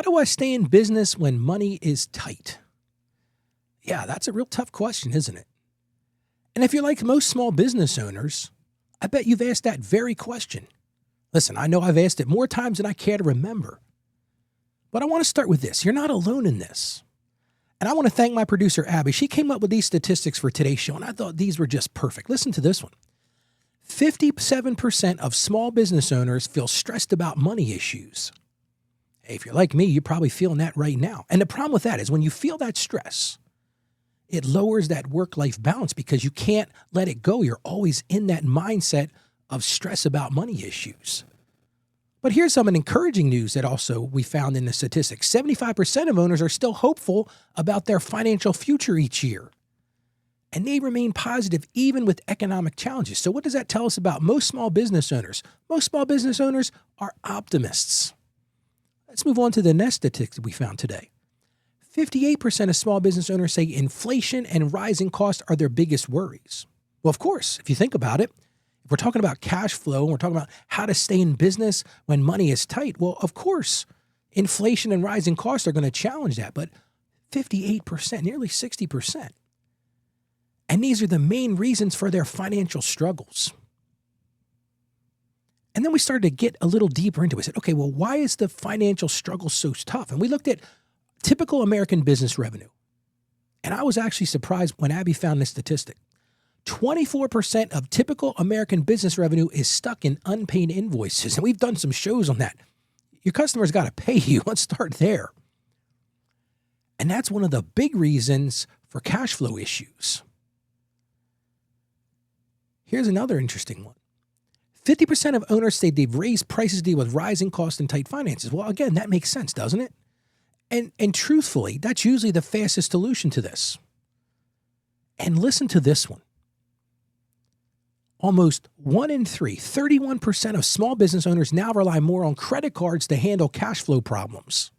How do I stay in business when money is tight? Yeah, that's a real tough question, isn't it? And if you're like most small business owners, I bet you've asked that very question. Listen, I know I've asked it more times than I care to remember. But I want to start with this. You're not alone in this. And I want to thank my producer, Abby. She came up with these statistics for today's show, and I thought these were just perfect. Listen to this one. 57% of small business owners feel stressed about money issues. Hey, if you're like me, you're probably feeling that right now. And the problem with that is when you feel that stress, it lowers that work-life balance because you can't let it go. You're always in that mindset of stress about money issues. But here's some encouraging news that also we found in the statistics. 75% of owners are still hopeful about their financial future each year. And they remain positive even with economic challenges. So what does that tell us about most small business owners? Most small business owners are optimists. Let's move on to the next statistic we found today. 58% of small business owners say inflation and rising costs are their biggest worries. Well, of course, if you think about it, if we're talking about cash flow and we're talking about how to stay in business when money is tight, well, of course, inflation and rising costs are going to challenge that. But 58%, nearly 60%. And these are the main reasons for their financial struggles. And then we started to get a little deeper into it. We said, okay, well, why is the financial struggle so tough? And we looked at typical American business revenue. And I was actually surprised when Abby found this statistic. 24% of typical American business revenue is stuck in unpaid invoices. And we've done some shows on that. Your customer's got to pay you. Let's start there. And that's one of the big reasons for cash flow issues. Here's another interesting one. 50% of owners say they've raised prices to deal with rising costs and tight finances. Well, again, that makes sense, doesn't it? And truthfully, that's usually the fastest solution to this. And listen to this one. Almost 1 in 3, 31% of small business owners now rely more on credit cards to handle cash flow problems.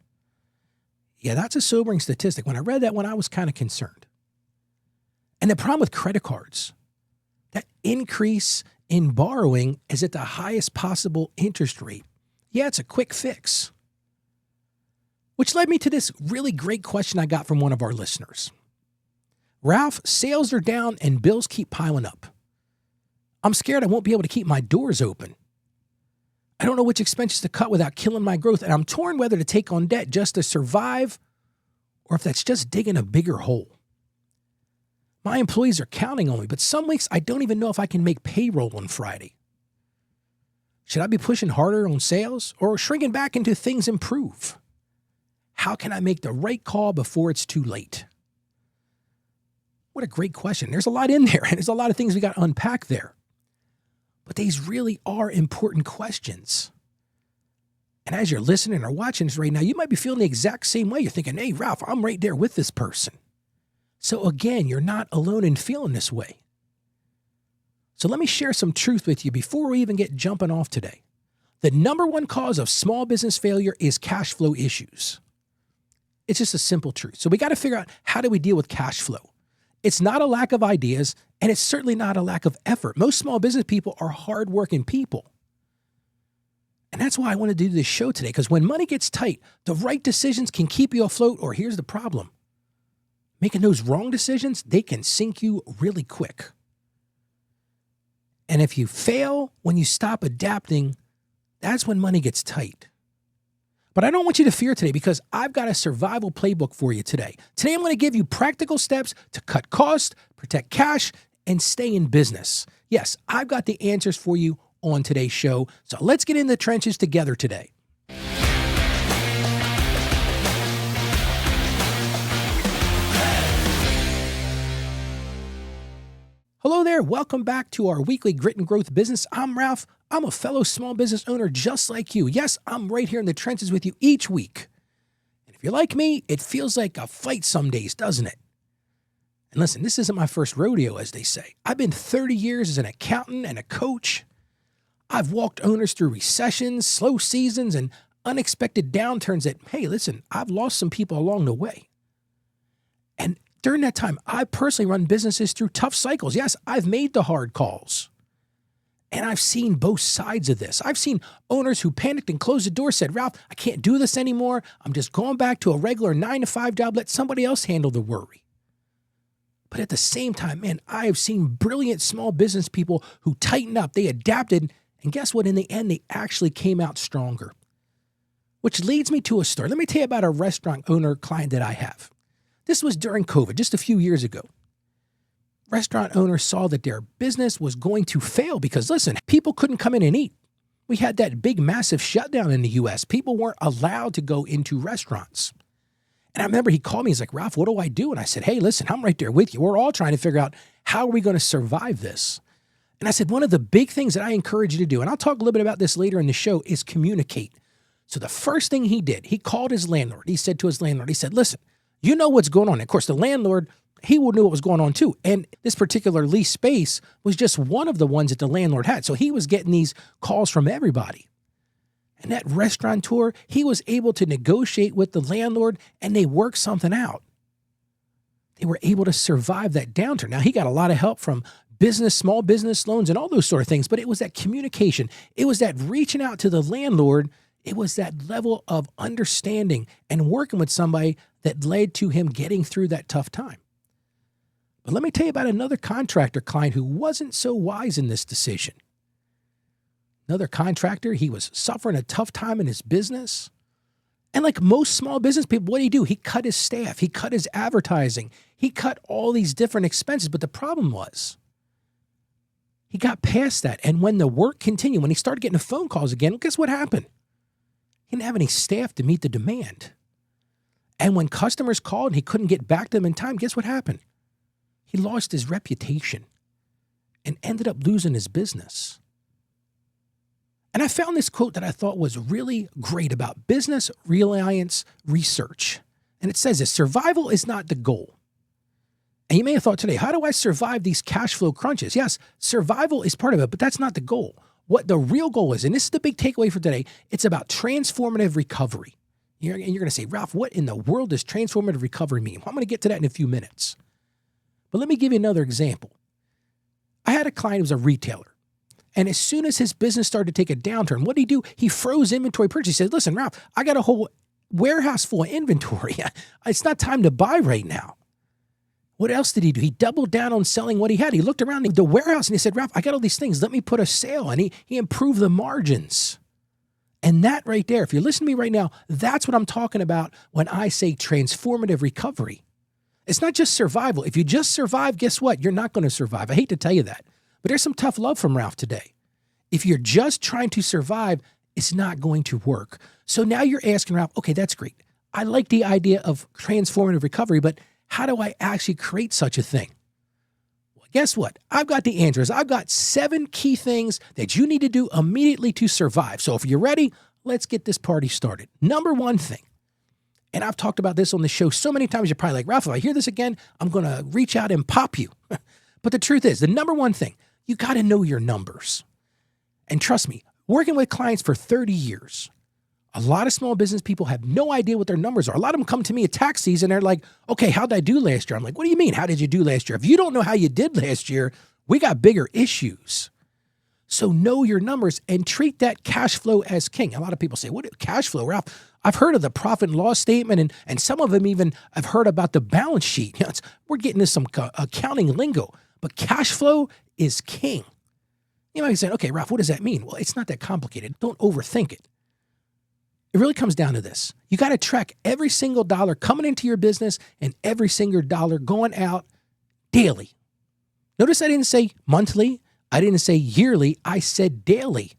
Yeah, that's a sobering statistic. When I read that one, I was kind of concerned. And the problem with credit cards, that increase in borrowing is at the highest possible interest rate. Yeah, it's a quick fix. Which led me to this really great question I got from one of our listeners. Ralph, sales are down and bills keep piling up. I'm scared I won't be able to keep my doors open. I don't know which expenses to cut without killing my growth, and I'm torn whether to take on debt just to survive or if that's just digging a bigger hole. My employees are counting on me, but some weeks I don't even know if I can make payroll on Friday. Should I be pushing harder on sales or shrinking back until things improve? How can I make the right call before it's too late? What a great question. There's a lot in there, and there's a lot of things we got to unpack there. But these really are important questions. And as you're listening or watching this right now, you might be feeling the exact same way. You're thinking, hey, Ralph, I'm right there with this person. So again, you're not alone in feeling this way. So let me share some truth with you before we even get jumping off today. The number one cause of small business failure is cash flow issues. It's just a simple truth. So we got to figure out, how do we deal with cash flow? It's not a lack of ideas, and it's certainly not a lack of effort. Most small business people are hardworking people. And that's why I want to do this show today, because when money gets tight, the right decisions can keep you afloat, or here's the problem. Making those wrong decisions, they can sink you really quick. And if you fail when you stop adapting, that's when money gets tight. But I don't want you to fear today, because I've got a survival playbook for you today. Today, I'm going to give you practical steps to cut costs, protect cash, and stay in business. Yes, I've got the answers for you on today's show. So let's get in the trenches together today. Hello there. Welcome back to our weekly Grit and Growth Business. I'm Ralph. I'm a fellow small business owner just like you. Yes, I'm right here in the trenches with you each week. And if you're like me, it feels like a fight some days, doesn't it? And listen, this isn't my first rodeo, as they say. I've been 30 years as an accountant and a coach. I've walked owners through recessions, slow seasons, and unexpected downturns that, hey, listen, I've lost some people along the way. And during that time, I personally run businesses through tough cycles. Yes, I've made the hard calls. And I've seen both sides of this. I've seen owners who panicked and closed the door, said, Ralph, I can't do this anymore. I'm just going back to a regular 9-to-5 job. Let somebody else handle the worry. But at the same time, man, I have seen brilliant small business people who tightened up, they adapted, and guess what? In the end, they actually came out stronger. Which leads me to a story. Let me tell you about a restaurant owner client that I have. This was during COVID, just a few years ago. Restaurant owners saw that their business was going to fail because, listen, people couldn't come in and eat. We had that big, massive shutdown in the U.S. People weren't allowed to go into restaurants. And I remember he called me. He's like, Ralph, what do I do? And I said, hey, listen, I'm right there with you. We're all trying to figure out how are we going to survive this? And I said, one of the big things that I encourage you to do, and I'll talk a little bit about this later in the show, is communicate. So the first thing he did, he called his landlord. He said to his landlord, he said, listen, you know what's going on. Of course, the landlord, he knew what was going on too. And this particular lease space was just one of the ones that the landlord had. So he was getting these calls from everybody. And that restaurateur, he was able to negotiate with the landlord and they worked something out. They were able to survive that downturn. Now, he got a lot of help from business, small business loans and all those sort of things, but it was that communication. It was that reaching out to the landlord. It was that level of understanding and working with somebody that led to him getting through that tough time. But let me tell you about another contractor client who wasn't so wise in this decision. Another contractor, he was suffering a tough time in his business. And like most small business people, what did he do? He cut his staff. He cut his advertising. He cut all these different expenses. But the problem was he got past that. And when the work continued, when he started getting the phone calls again, guess what happened? He didn't have any staff to meet the demand. And when customers called and he couldn't get back to them in time, guess what happened? He lost his reputation and ended up losing his business. And I found this quote that I thought was really great about business reliance research. And it says this, survival is not the goal. And you may have thought today, how do I survive these cash flow crunches? Yes, survival is part of it, but that's not the goal. What the real goal is, and this is the big takeaway for today, it's about transformative recovery. You're going to say, Ralph, what in the world does transformative recovery mean? Well, I'm going to get to that in a few minutes. But let me give you another example. I had a client who was a retailer. And as soon as his business started to take a downturn, what did he do? He froze inventory purchase. He said, listen, Ralph, I got a whole warehouse full of inventory. It's not time to buy right now. What else did he do? He doubled down on selling what he had. He looked around the warehouse and he said, Ralph, I got all these things. Let me put a sale. And he improved the margins. And that right there, if you're listening to me right now, that's what I'm talking about when I say transformative recovery. It's not just survival. If you just survive, guess what? You're not going to survive. I hate to tell you that. But there's some tough love from Ralph today. If you're just trying to survive, it's not going to work. So now you're asking Ralph, okay, that's great. I like the idea of transformative recovery, but how do I actually create such a thing? Well, guess what? I've got the answers. I've got 7 key things that you need to do immediately to survive. So if you're ready, let's get this party started. Number 1 thing, and I've talked about this on the show so many times, you're probably like, Ralph, if I hear this again, I'm going to reach out and pop you. But the truth is, the number 1 thing, you got to know your numbers. And trust me, working with clients for 30 years, a lot of small business people have no idea what their numbers are. A lot of them come to me at tax season, they're like, okay, how did I do last year? I'm like, what do you mean, how did you do last year? If you don't know how you did last year, we got bigger issues. So know your numbers and treat that cash flow as king. A lot of people say, what is cash flow, Ralph? I've heard of the profit and loss statement, and some of them even I've heard about the balance sheet. You know, we're getting into some accounting lingo, but cash flow is king. You might be saying, okay, Ralph, what does that mean? Well, it's not that complicated. Don't overthink it. It really comes down to this. You got to track every single dollar coming into your business and every single dollar going out daily. Notice I didn't say monthly. I didn't say yearly. I said daily.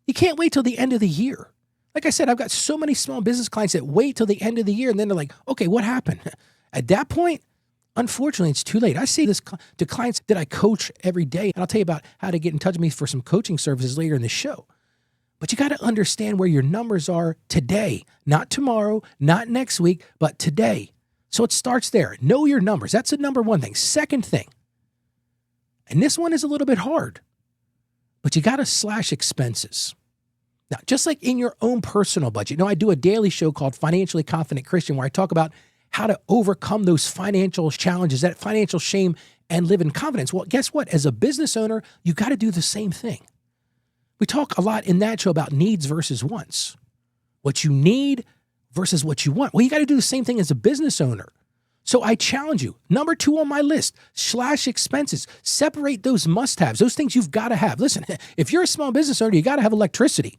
You can't wait till the end of the year. Like I said, I've got so many small business clients that wait till the end of the year and then they're like, okay, what happened? At that point, unfortunately, it's too late. I say this to clients that I coach every day, and I'll tell you about how to get in touch with me for some coaching services later in the show. But you got to understand where your numbers are today, not tomorrow, not next week, but today. So it starts there. Know your numbers. That's the number 1 thing. Second thing, and this one is a little bit hard, but you got to slash expenses. Now, just like in your own personal budget, I do a daily show called Financially Confident Christian where I talk about how to overcome those financial challenges, that financial shame, and live in confidence. Well, guess what? As a business owner, you got to do the same thing. We talk a lot in that show about needs versus wants. What you need versus what you want. Well, you got to do the same thing as a business owner. So I challenge you. Number 2 on my list, slash expenses. Separate those must-haves, those things you've got to have. Listen, if you're a small business owner, you got to have electricity.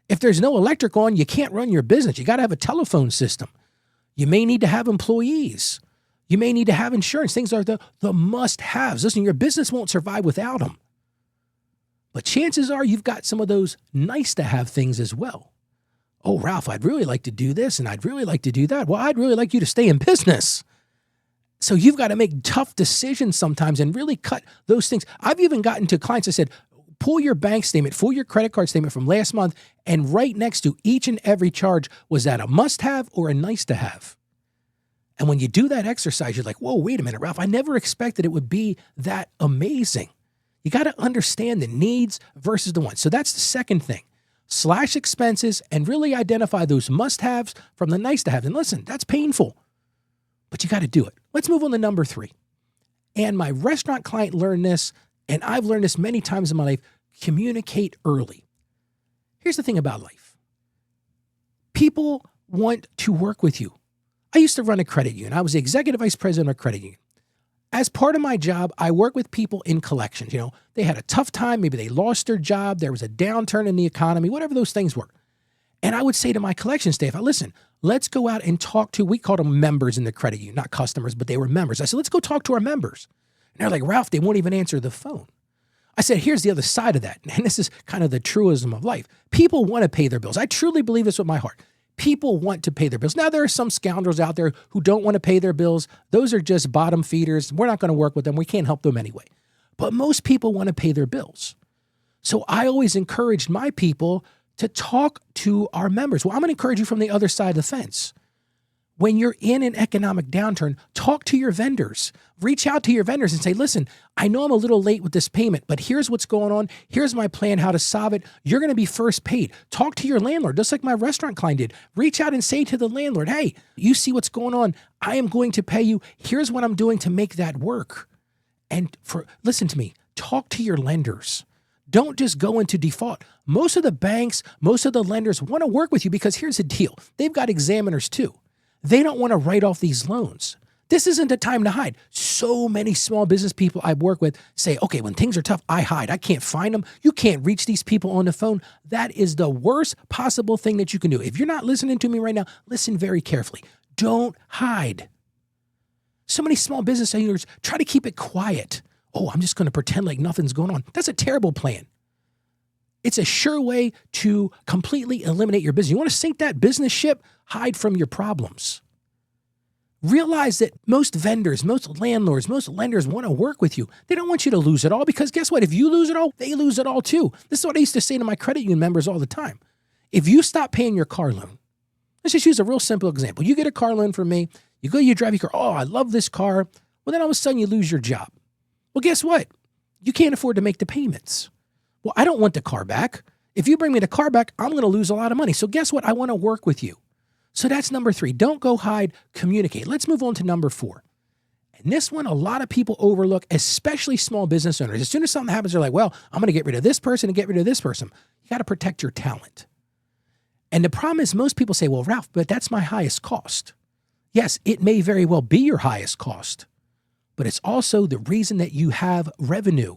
If there's no electric on, you can't run your business. You got to have a telephone system. You may need to have employees. You may need to have insurance. Things are the must-haves. Listen, your business won't survive without them. But chances are you've got some of those nice-to-have things as well. Oh, Ralph, I'd really like to do this and I'd really like to do that. Well, I'd really like you to stay in business. So you've got to make tough decisions sometimes and really cut those things. I've even gotten to clients that said, pull your bank statement, pull your credit card statement from last month, and right next to each and every charge, was that a must-have or a nice-to-have? And when you do that exercise, you're like, whoa, wait a minute, Ralph, I never expected it would be that amazing. You got to understand the needs versus the wants. So that's the second thing. Slash expenses and really identify those must-haves from the nice-to-haves. And listen, that's painful, but you got to do it. Let's move on to number 3. And my restaurant client learned this, and I've learned this many times in my life: communicate early. Here's the thing about life. People want to work with you. I used to run a credit union. I was the executive vice president of a credit union. As part of my job, I work with people in collections. You know, they had a tough time. Maybe they lost their job. There was a downturn in the economy, whatever those things were. And I would say to my collection staff, listen, let's go out and talk to, we called them members in the credit union, not customers, but they were members. I said, let's go talk to our members. And they're like, Ralph, they won't even answer the phone. I said, here's the other side of that. And this is kind of the truism of life. People want to pay their bills. I truly believe this with my heart. People want to pay their bills. Now, there are some scoundrels out there who don't want to pay their bills. Those are just bottom feeders. We're not going to work with them. We can't help them anyway. But most people want to pay their bills. So I always encouraged my people to talk to our members. Well, I'm going to encourage you from the other side of the fence. When you're in an economic downturn, talk to your vendors. Reach out to your vendors and say, listen, I know I'm a little late with this payment, but here's what's going on. Here's my plan how to solve it. You're going to be first paid. Talk to your landlord, just like my restaurant client did. Reach out and say to the landlord, hey, you see what's going on. I am going to pay you. Here's what I'm doing to make that work. And listen to me, talk to your lenders. Don't just go into default. Most of the banks, most of the lenders want to work with you because here's the deal. They've got examiners too. They don't want to write off these loans. This isn't the time to hide. So many small business people I work with say, okay, when things are tough, I hide. I can't find them. You can't reach these people on the phone. That is the worst possible thing that you can do. If you're not listening to me right now, listen very carefully. Don't hide. So many small business owners try to keep it quiet. Oh, I'm just going to pretend like nothing's going on. That's a terrible plan. It's a sure way to completely eliminate your business. You want to sink that business ship? Hide from your problems. Realize that most vendors, most landlords, most lenders want to work with you. They don't want you to lose it all because guess what? If you lose it all, they lose it all too. This is what I used to say to my credit union members all the time. If you stop paying your car loan, let's just use a real simple example. You get a car loan from me. You drive your car. Oh, I love this car. Well, then all of a sudden you lose your job. Well, guess what? You can't afford to make the payments. Well, I don't want the car back. If you bring me the car back, I'm going to lose a lot of money. So guess what? I want to work with you. So that's number 3. Don't go hide, communicate. Let's move on to number 4. And this one, a lot of people overlook, especially small business owners. As soon as something happens, they're like, well, I'm going to get rid of this person and get rid of this person. You got to protect your talent. And the problem is most people say, well, Ralph, but that's my highest cost. Yes, it may very well be your highest cost, but it's also the reason that you have revenue.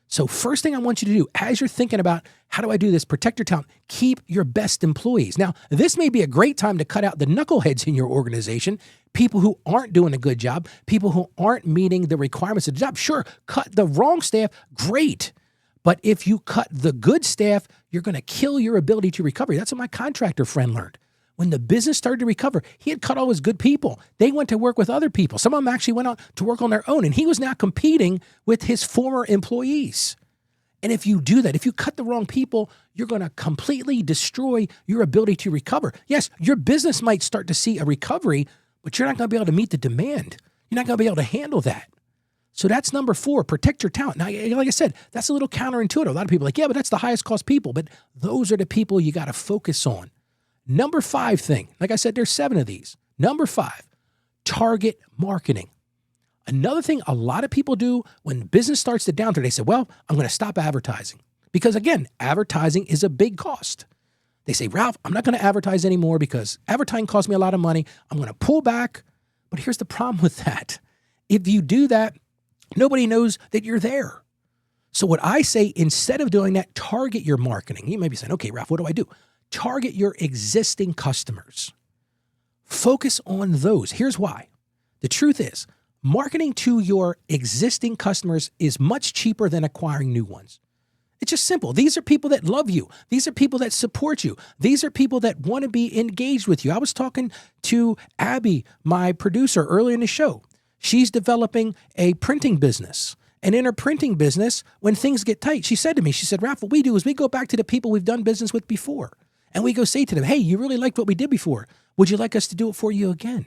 So first thing I want you to do as you're thinking about how do I do this, protect your talent, keep your best employees. Now, this may be a great time to cut out the knuckleheads in your organization, people who aren't doing a good job, people who aren't meeting the requirements of the job. Sure, cut the wrong staff, great. But if you cut the good staff, you're going to kill your ability to recover. That's what my contractor friend learned. When the business started to recover, he had cut all his good people. They went to work with other people. Some of them actually went out to work on their own, and he was now competing with his former employees. And if you do that, if you cut the wrong people, you're going to completely destroy your ability to recover. Yes, your business might start to see a recovery, but you're not going to be able to meet the demand. You're not going to be able to handle that. So that's number 4, protect your talent. Now, like I said, that's a little counterintuitive. A lot of people are like, yeah, but that's the highest cost people. But those are the people you got to focus on. Number 5 thing, like I said, there's 7 of these. Number 5, target marketing. Another thing a lot of people do when business starts to downturn, they say, well, I'm going to stop advertising. Because again, advertising is a big cost. They say, Ralph, I'm not going to advertise anymore because advertising costs me a lot of money. I'm going to pull back. But here's the problem with that. If you do that, nobody knows that you're there. So what I say, instead of doing that, target your marketing. You may be saying, okay, Ralph, what do I do? Target your existing customers. Focus on those. Here's why. The truth is, marketing to your existing customers is much cheaper than acquiring new ones. It's just simple. These are people that love you. These are people that support you. These are people that want to be engaged with you. I was talking to Abby, my producer, earlier in the show. She's developing a printing business. And in her printing business, when things get tight, she said to me, she said, Ralph, what we do is we go back to the people we've done business with before. And we go say to them, hey, you really liked what we did before. Would you like us to do it for you again?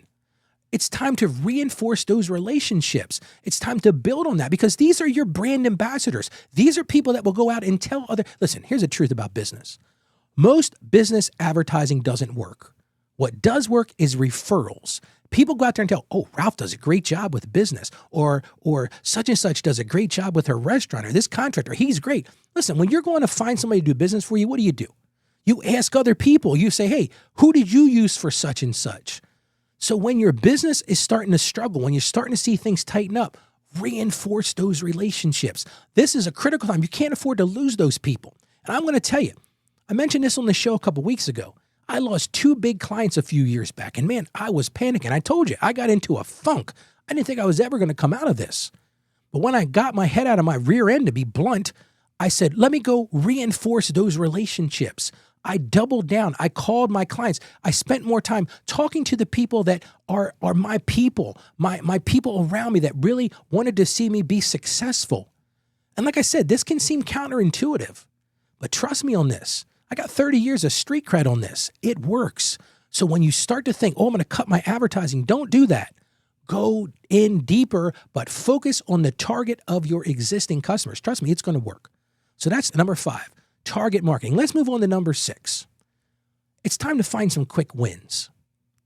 It's time to reinforce those relationships. It's time to build on that because these are your brand ambassadors. These are people that will go out and tell other. Listen, here's the truth about business. Most business advertising doesn't work. What does work is referrals. People go out there and tell, oh, Ralph does a great job with business, or such and such does a great job with her restaurant, or this contractor, he's great. Listen, when you're going to find somebody to do business for you, what do? You ask other people. You say, hey, who did you use for such and such? So when your business is starting to struggle, when you're starting to see things tighten up, reinforce those relationships. This is a critical time. You can't afford to lose those people. And I'm going to tell you, I mentioned this on the show a couple weeks ago. I lost 2 big clients a few years back, and man, I was panicking. I told you, I got into a funk. I didn't think I was ever going to come out of this. But when I got my head out of my rear end, to be blunt, I said, let me go reinforce those relationships. I doubled down. I called my clients. I spent more time talking to the people that are my people, my people around me that really wanted to see me be successful. And like I said, this can seem counterintuitive, but trust me on this. I got 30 years of street cred on this. It works. So when you start to think, oh, I'm going to cut my advertising, don't do that. Go in deeper, but focus on the target of your existing customers. Trust me, it's going to work. So that's number 5, target marketing. Let's move on to number 6. It's time to find some quick wins.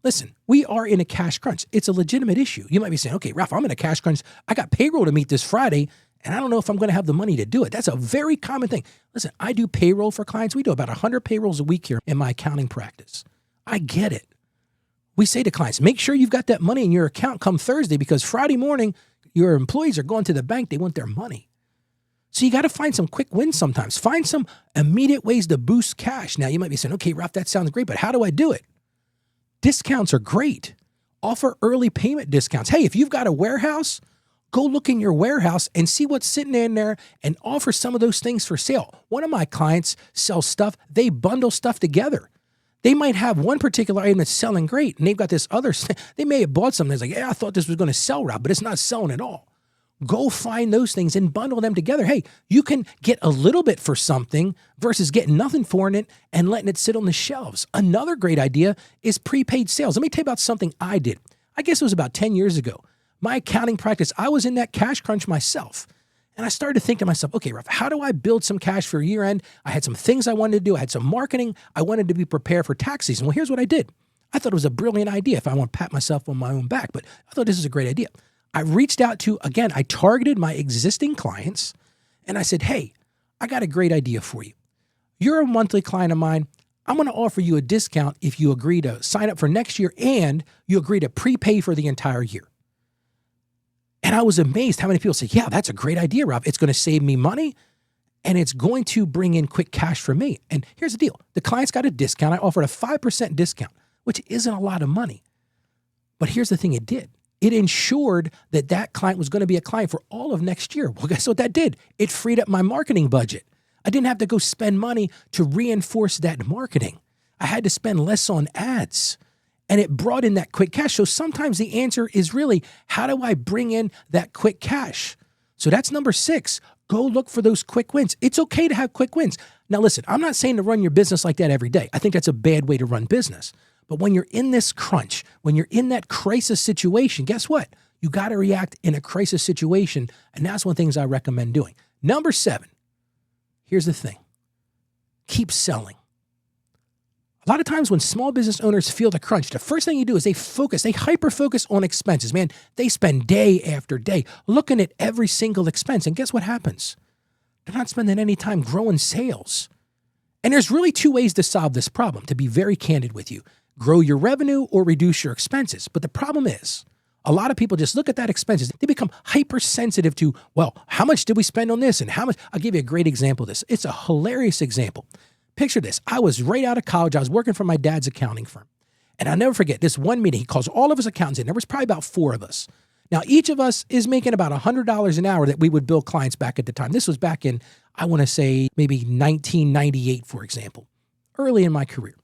Listen, we are in a cash crunch. It's a legitimate issue. You might be saying, okay, Ralph, I'm in a cash crunch. I got payroll to meet this Friday, and I don't know if I'm going to have the money to do it. That's a very common thing. Listen, I do payroll for clients. We do about 100 payrolls a week here in my accounting practice. I get it. We say to clients, make sure you've got that money in your account come Thursday because Friday morning, your employees are going to the bank. They want their money. So you got to find some quick wins sometimes. Find some immediate ways to boost cash. Now, you might be saying, okay, Ralph, that sounds great, but how do I do it? Discounts are great. Offer early payment discounts. Hey, if you've got a warehouse, go look in your warehouse and see what's sitting in there and offer some of those things for sale. One of my clients sells stuff. They bundle stuff together. They might have one particular item that's selling great, and they've got this other. They may have bought something that's like, yeah, I thought this was going to sell, Rob, but it's not selling at all. Go find those things and bundle them together. Hey, you can get a little bit for something versus getting nothing for it and letting it sit on the shelves. Another great idea is prepaid sales. Let me tell you about something I did. I guess it was about 10 years ago. My accounting practice, I was in that cash crunch myself. And I started to think to myself, okay, Ralph, how do I build some cash for year end? I had some things I wanted to do. I had some marketing. I wanted to be prepared for tax season. Well, here's what I did. I thought it was a brilliant idea if I want to pat myself on my own back, but I thought this is a great idea. I reached out to, again, I targeted my existing clients and I said, hey, I got a great idea for you. You're a monthly client of mine. I'm going to offer you a discount if you agree to sign up for next year and you agree to prepay for the entire year. And I was amazed how many people say, yeah, that's a great idea, Rob. It's going to save me money and it's going to bring in quick cash for me. And here's the deal. The clients got a discount. I offered a 5% discount, which isn't a lot of money. But here's the thing it did. It ensured that that client was going to be a client for all of next year. Well, guess what that did? It freed up my marketing budget. I didn't have to go spend money to reinforce that marketing. I had to spend less on ads. And it brought in that quick cash. So sometimes the answer is really, how do I bring in that quick cash? So that's number 6. Go look for those quick wins. It's okay to have quick wins. Now, listen, I'm not saying to run your business like that every day. I think that's a bad way to run business. But when you're in this crunch, when you're in that crisis situation, guess what? You got to react in a crisis situation. And that's one of the things I recommend doing. Number 7, here's the thing. Keep selling. A lot of times when small business owners feel the crunch, the first thing you do is they hyper-focus on expenses. Man, they spend day after day looking at every single expense. And guess what happens? They're not spending any time growing sales. And there's really two ways to solve this problem, to be very candid with you. Grow your revenue or reduce your expenses. But the problem is, a lot of people just look at that expenses. They become hypersensitive to, well, how much did we spend on this and how much? I'll give you a great example of this. It's a hilarious example. Picture this. I was right out of college. I was working for my dad's accounting firm. And I'll never forget this one meeting. He calls all of his accountants in. There was probably about 4 of us. Now, each of us is making about $100 an hour that we would bill clients back at the time. This was back in, I want to say, maybe 1998, for example, early in my career.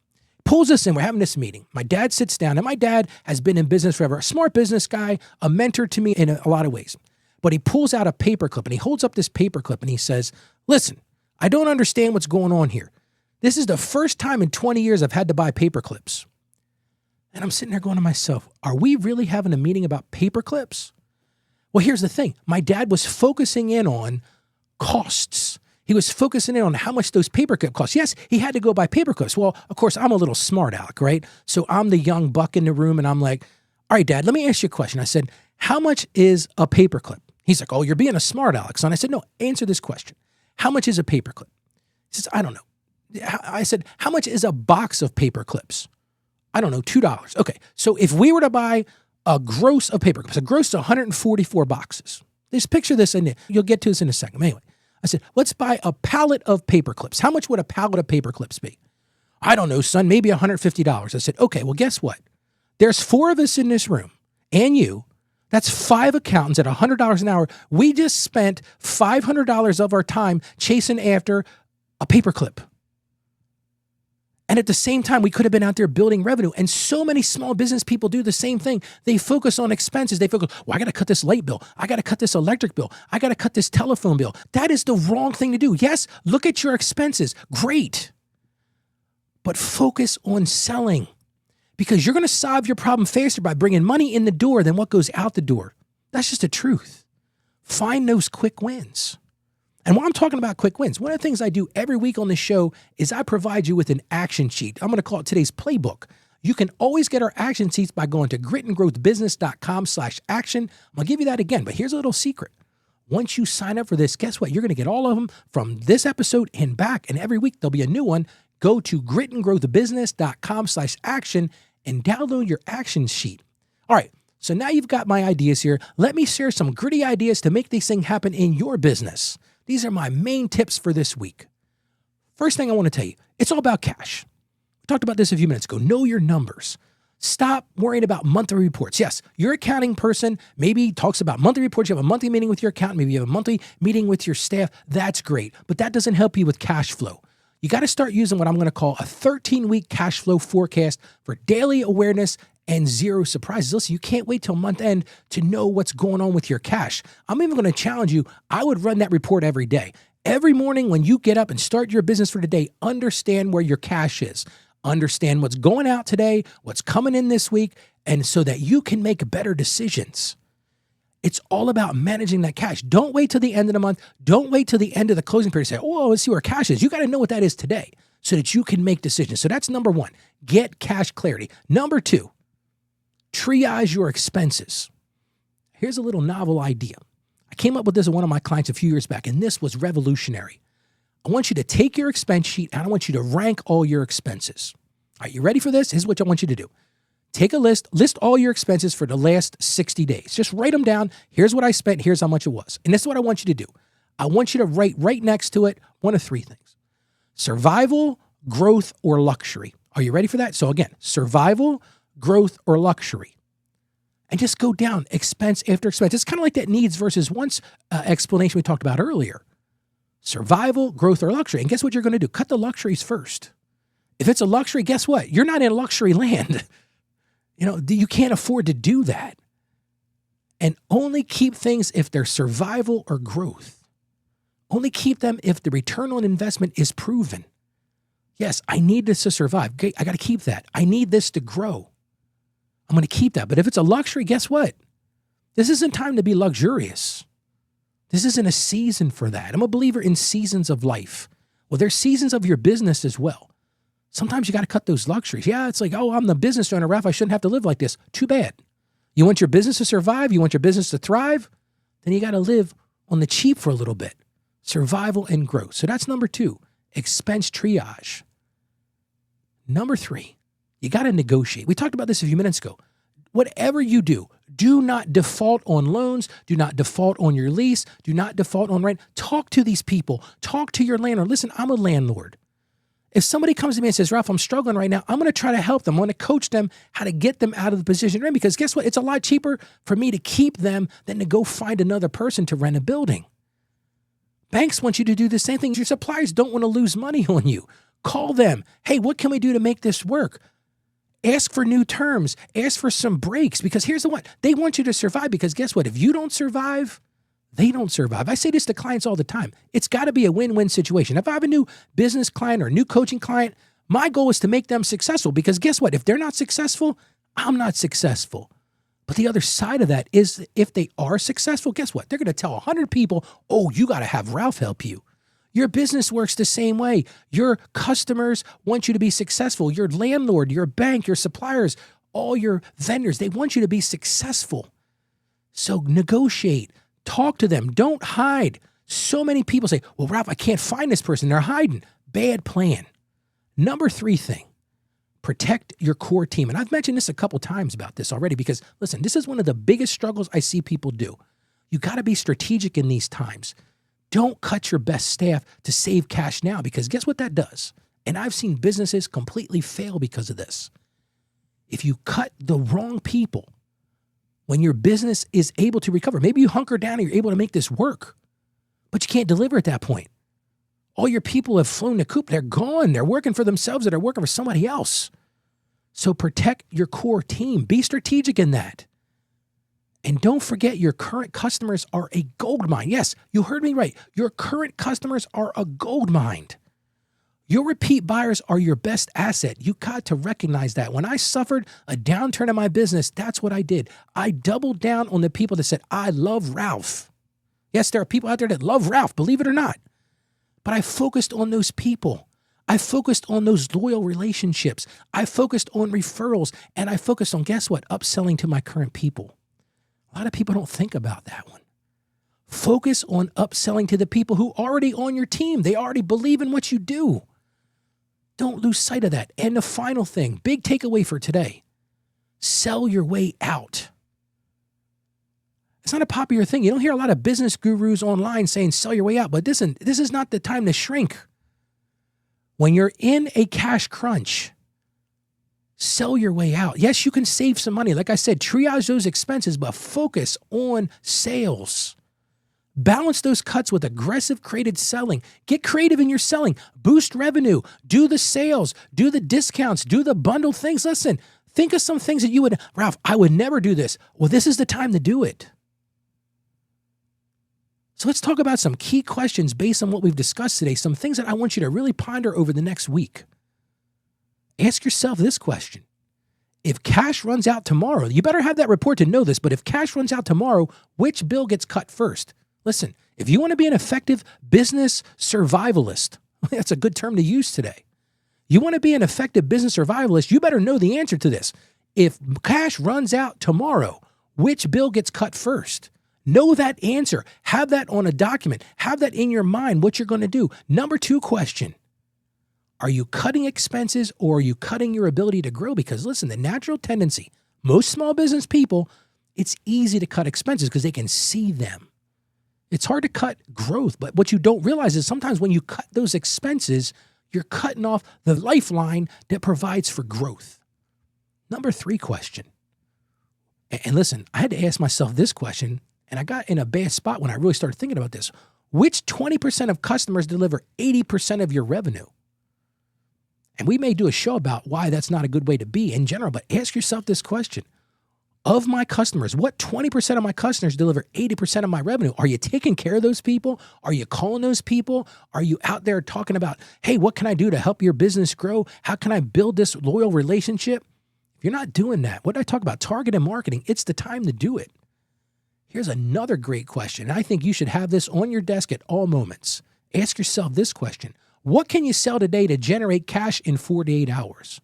Pulls us in. We're having this meeting. My dad sits down, and my dad has been in business forever. A smart business guy, a mentor to me in a lot of ways. But he pulls out a paperclip, and he holds up this paperclip, and he says, listen, I don't understand what's going on here. This is the first time in 20 years I've had to buy paperclips. And I'm sitting there going to myself, are we really having a meeting about paperclips? Well, here's the thing. My dad was focusing in on costs. He was focusing in on how much those paperclip cost. Yes, he had to go buy paperclips. Well, of course, I'm a little smart aleck, right? So I'm the young buck in the room, and I'm like, all right, Dad, let me ask you a question. I said, how much is a paperclip? He's like, oh, you're being a smart aleck, son. I said, no, answer this question. How much is a paperclip? He says, I don't know. I said, how much is a box of paperclips? I don't know, $2. Okay, so if we were to buy a gross of paperclips, a gross is 144 boxes. Just picture this, and you'll get to this in a second. Anyway, I said, let's buy a pallet of paperclips. How much would a pallet of paperclips be? I don't know, son, maybe $150. I said, okay, well, guess what? There's 4 of us in this room, and you. That's 5 accountants at $100 an hour. We just spent $500 of our time chasing after a paperclip. And at the same time, we could have been out there building revenue. And so many small business people do the same thing. They focus on expenses. They focus, well, I got to cut this light bill. I got to cut this electric bill. I got to cut this telephone bill. That is the wrong thing to do. Yes, look at your expenses. Great. But focus on selling, because you're going to solve your problem faster by bringing money in the door than what goes out the door. That's just the truth. Find those quick wins. And while I'm talking about quick wins, one of the things I do every week on this show is I provide you with an action sheet. I'm going to call it today's playbook. You can always get our action sheets by going to gritandgrowthbusiness.com/action. I'm going to give you that again, but here's a little secret. Once you sign up for this, guess what? You're going to get all of them from this episode and back. And every week there'll be a new one. Go to gritandgrowthbusiness.com/action and download your action sheet. All right. So now you've got my ideas here. Let me share some gritty ideas to make these things happen in your business. These are my main tips for this week. First thing I want to tell you, it's all about cash. We talked about this a few minutes ago. Know your numbers. Stop worrying about monthly reports. Yes, your accounting person maybe talks about monthly reports. You have a monthly meeting with your accountant. Maybe you have a monthly meeting with your staff. That's great. But that doesn't help you with cash flow. You got to start using what I'm going to call a 13-week cash flow forecast for daily awareness and zero surprises. Listen, you can't wait till month end to know what's going on with your cash. I'm even going to challenge you. I would run that report every day. Every morning when you get up and start your business for the day, understand where your cash is. Understand what's going out today, what's coming in this week, and so that you can make better decisions. It's all about managing that cash. Don't wait till the end of the month. Don't wait till the end of the closing period to say, oh, let's see where cash is. You got to know what that is today so that you can make decisions. So that's number 1, get cash clarity. Number 2, triage your expenses. Here's a little novel idea. I came up with this with one of my clients a few years back, and this was revolutionary. I want you to take your expense sheet, and I want you to rank all your expenses. Are you ready for this? Here's what I want you to do. Take a list all your expenses for the last 60 days. Just write them down. Here's what I spent. Here's how much it was. And this is what I want you to do. I want you to write right next to it one of 3 things: survival, growth, or luxury. Are you ready for that? So again, survival, growth, or luxury. And just go down expense after expense. It's kind of like that needs versus wants explanation we talked about earlier. Survival, growth, or luxury. And guess what you're going to do? Cut the luxuries first. If it's a luxury, guess what? You're not in luxury land. You can't afford to do that. And only keep things if they're survival or growth. Only keep them if the return on investment is proven. Yes, I need this to survive. I got to keep that. I need this to grow. I'm going to keep that. But if it's a luxury, guess what? This isn't time to be luxurious. This isn't a season for that. I'm a believer in seasons of life. Well, there's seasons of your business as well. Sometimes you got to cut those luxuries. Yeah, it's like, oh, I'm the business owner, Ralph. I shouldn't have to live like this. Too bad. You want your business to survive? You want your business to thrive? Then you got to live on the cheap for a little bit. survival and growth. So that's number 2, expense triage. Number 3, you got to negotiate. We talked about this a few minutes ago. Whatever you do not default on loans. Do not default on your lease. Do not default on rent. Talk to these people. Talk to your landlord. Listen, I'm a landlord. If somebody comes to me and says, Ralph, I'm struggling right now, I'm going to try to help them. I'm going to coach them how to get them out of the position they're in, because guess what? It's a lot cheaper for me to keep them than to go find another person to rent a building. Banks want you to do the same thing. Your suppliers don't want to lose money on you. Call them. Hey, what can we do to make this work? Ask for new terms. Ask for some breaks, because here's the one. They want you to survive, because guess what? If you don't survive, they don't survive. I say this to clients all the time. It's got to be a win-win situation. If I have a new business client or a new coaching client, my goal is to make them successful, because guess what? If they're not successful, I'm not successful. But the other side of that is, if they are successful, guess what? They're going to tell 100 people, oh, you got to have Ralph help you. Your business works the same way. Your customers want you to be successful. Your landlord, your bank, your suppliers, all your vendors, they want you to be successful. So negotiate. Talk to them. Don't hide. So many people say, well, Ralph, I can't find this person. They're hiding. Bad plan. Number 3 thing, protect your core team. And I've mentioned this a couple times about this already, because listen, this is one of the biggest struggles I see people do. You got to be strategic in these times. Don't cut your best staff to save cash now, because guess what that does? And I've seen businesses completely fail because of this. If you cut the wrong people, when your business is able to recover, maybe you hunker down and you're able to make this work, but you can't deliver at that point. All your people have flown the coop. They're gone. They're working for themselves, or they're working for somebody else. So protect your core team. Be strategic in that. And don't forget, your current customers are a gold mine. Yes, you heard me right. Your current customers are a gold mine. Your repeat buyers are your best asset. You got to recognize that. When I suffered a downturn in my business, that's what I did. I doubled down on the people that said, I love Ralph. Yes, there are people out there that love Ralph, believe it or not. But I focused on those people. I focused on those loyal relationships. I focused on referrals. And I focused on, guess what? Upselling to my current people. A lot of people don't think about that one. Focus on upselling to the people who are already on your team. They already believe in what you do. Don't lose sight of that. And the final thing, big takeaway for today, sell your way out. It's not a popular thing. You don't hear a lot of business gurus online saying sell your way out, but listen, this is not the time to shrink. When you're in a cash crunch, sell your way out. Yes, you can save some money. Like I said, triage those expenses, but focus on sales. Balance those cuts with aggressive, creative selling. Get creative in your selling. Boost revenue. Do the sales. Do the discounts. Do the bundle things. Listen, think of some things that you would, Ralph, I would never do this. Well, this is the time to do it. So let's talk about some key questions based on what we've discussed today, some things that I want you to really ponder over the next week. Ask yourself this question. If cash runs out tomorrow, you better have that report to know this, but if cash runs out tomorrow, which bill gets cut first? Listen, if you want to be an effective business survivalist, that's a good term to use today. You want to be an effective business survivalist, you better know the answer to this. If cash runs out tomorrow, which bill gets cut first? Know that answer. Have that on a document. Have that in your mind, what you're going to do. Number 2 question. Are you cutting expenses, or are you cutting your ability to grow? Because listen, the natural tendency, most small business people, it's easy to cut expenses because they can see them. It's hard to cut growth, but what you don't realize is sometimes when you cut those expenses, you're cutting off the lifeline that provides for growth. Number 3 question. And listen, I had to ask myself this question, and I got in a bad spot when I really started thinking about this. Which 20% of customers deliver 80% of your revenue? And we may do a show about why that's not a good way to be in general, but ask yourself this question. Of my customers, what 20% of my customers deliver 80% of my revenue? Are you taking care of those people? Are you calling those people? Are you out there talking about, hey, what can I do to help your business grow? How can I build this loyal relationship? If you're not doing that, what did I talk about? Targeted marketing. It's the time to do it. Here's another great question. I think you should have this on your desk at all moments. Ask yourself this question. What can you sell today to generate cash in 48 hours?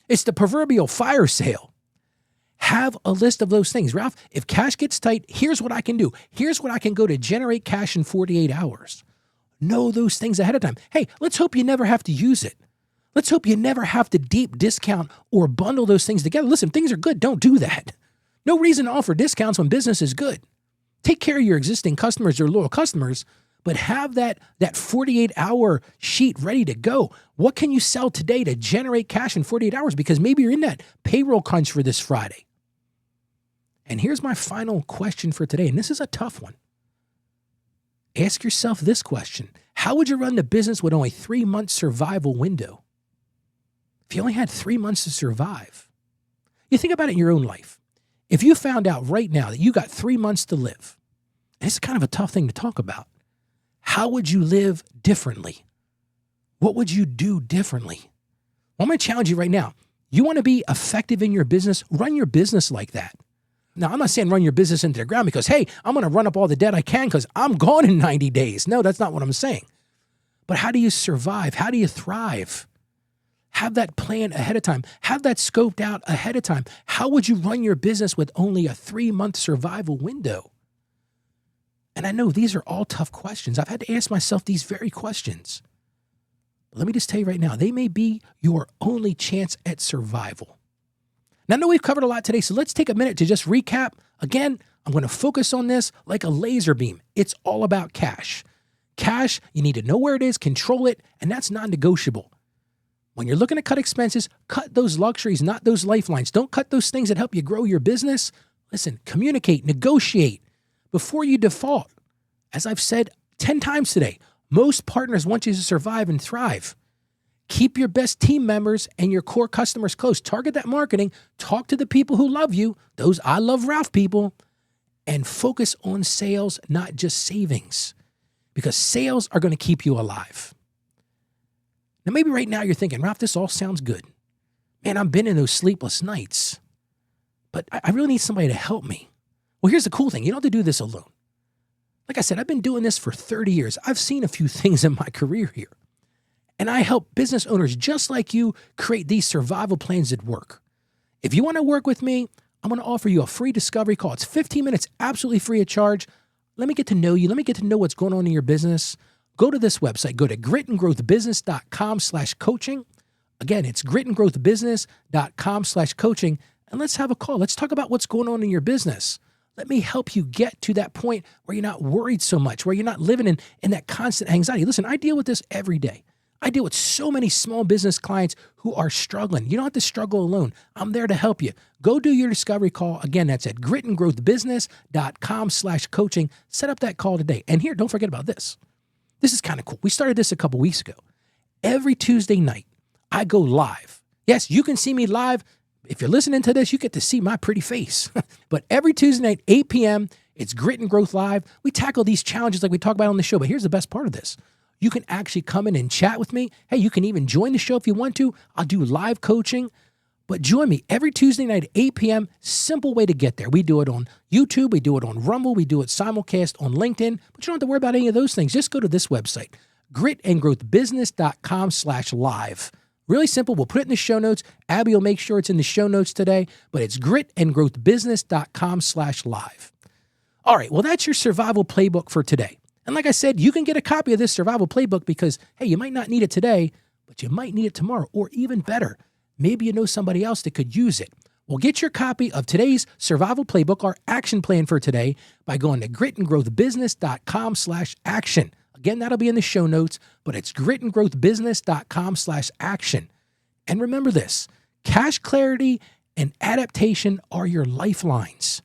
It's the proverbial fire sale. Have a list of those things. Ralph, if cash gets tight, here's what I can do. Here's what I can go to generate cash in 48 hours. Know those things ahead of time. Hey, let's hope you never have to use it. Let's hope you never have to deep discount or bundle those things together. Listen, things are good. Don't do that. No reason to offer discounts when business is good. Take care of your existing customers, your loyal customers, but have that 48-hour sheet ready to go. What can you sell today to generate cash in 48 hours? Because maybe you're in that payroll crunch for this Friday. And here's my final question for today, and this is a tough one. Ask yourself this question. How would you run the business with only 3-month survival window? If you only had 3 months to survive, you think about it in your own life. If you found out right now that you got 3 months to live, and it's kind of a tough thing to talk about, how would you live differently? What would you do differently? Well, I'm going to challenge you right now. You want to be effective in your business? Run your business like that. Now, I'm not saying run your business into the ground because, hey, I'm going to run up all the debt I can because I'm gone in 90 days. No, that's not what I'm saying. But how do you survive? How do you thrive? Have that plan ahead of time. Have that scoped out ahead of time. How would you run your business with only a 3-month survival window? And I know these are all tough questions. I've had to ask myself these very questions. But let me just tell you right now, they may be your only chance at survival. Now, I know we've covered a lot today, so let's take a minute to just recap. Again, I'm going to focus on this like a laser beam. It's all about cash. Cash, you need to know where it is, control it, and that's non-negotiable. When you're looking to cut expenses, cut those luxuries, not those lifelines. Don't cut those things that help you grow your business. Listen, communicate, negotiate before you default. As I've said 10 times today, most partners want you to survive and thrive. Keep your best team members and your core customers close. Target that marketing. Talk to the people who love you, those I love Ralph people, and focus on sales, not just savings, because sales are going to keep you alive. Now, maybe right now you're thinking, Ralph, this all sounds good. Man, I've been in those sleepless nights, but I really need somebody to help me. Well, here's the cool thing. You don't have to do this alone. Like I said, I've been doing this for 30 years. I've seen a few things in my career here. And I help business owners just like you create these survival plans that work. If you want to work with me, I'm going to offer you a free discovery call. It's 15 minutes, absolutely free of charge. Let me get to know you. Let me get to know what's going on in your business. Go to this website. Go to gritandgrowthbusiness.com/coaching. Again, it's gritandgrowthbusiness.com/coaching. And let's have a call. Let's talk about what's going on in your business. Let me help you get to that point where you're not worried so much, where you're not living in that constant anxiety. Listen, I deal with this every day. I deal with so many small business clients who are struggling. You don't have to struggle alone. I'm there to help you. Go do your discovery call. Again, that's at gritandgrowthbusiness.com/coaching. Set up that call today. And here, don't forget about this. This is kind of cool. We started this a couple weeks ago. Every Tuesday night, I go live. Yes, you can see me live. If you're listening to this, you get to see my pretty face. But every Tuesday night, 8 p.m., it's Grit and Growth Live. We tackle these challenges like we talk about on the show. But here's the best part of this. You can actually come in and chat with me. Hey, you can even join the show if you want to. I'll do live coaching. But join me every Tuesday night at 8 p.m. Simple way to get there. We do it on YouTube. We do it on Rumble. We do it simulcast on LinkedIn. But you don't have to worry about any of those things. Just go to this website, gritandgrowthbusiness.com/live. Really simple. We'll put it in the show notes. Abby will make sure it's in the show notes today. But it's gritandgrowthbusiness.com/live. All right. Well, that's your survival playbook for today. And like I said, you can get a copy of this survival playbook because, hey, you might not need it today, but you might need it tomorrow, or even better, maybe you know somebody else that could use it. Well, get your copy of today's survival playbook, our action plan for today, by going to gritandgrowthbusiness.com/action. Again, that'll be in the show notes, but it's gritandgrowthbusiness.com/action. And remember this, cash clarity and adaptation are your lifelines.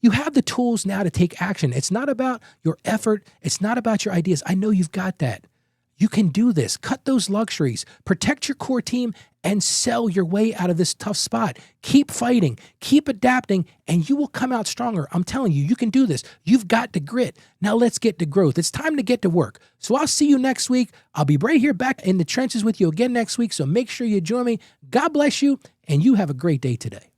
You have the tools now to take action. It's not about your effort. It's not about your ideas. I know you've got that. You can do this. Cut those luxuries. Protect your core team and sell your way out of this tough spot. Keep fighting. Keep adapting, and you will come out stronger. I'm telling you, you can do this. You've got the grit. Now let's get to growth. It's time to get to work. So I'll see you next week. I'll be right here back in the trenches with you again next week, so make sure you join me. God bless you, and you have a great day today.